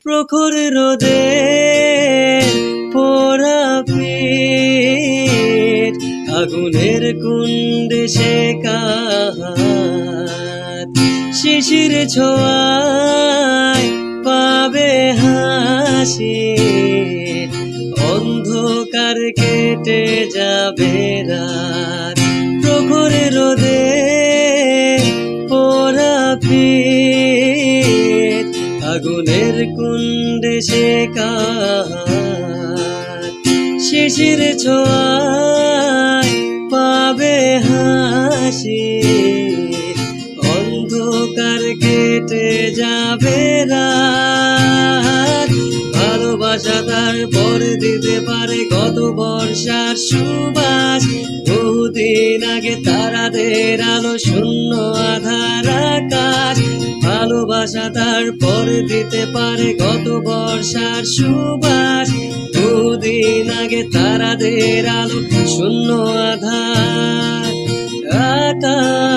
প্রখর রোদে পোড়া পেট, আগুনের কুণ্ডে সেকা হাত, শিশির ছোঁয়ায় পাবে হাসি, অন্ধকার কেটে যাবে রাত। প্রখর রোদে পোড়া পেট, আগুনের কুণ্ডে সেকা হাত, শিশির ছোঁয়ায় পাবে হাসি, অন্ধকার কেটে যাবে রাত। ভালোবাসা তারপর দিতে পারে কত বর্ষার সুবাস, বহুদিন আগে তারাদের আলো শূন্য আধার আকাশ। ভালোবাসা তারপর দিতে পারে কত বর্ষার সুবাস, বহুদিন আগে তারাদের আলো শূন্য আধার আকাশ।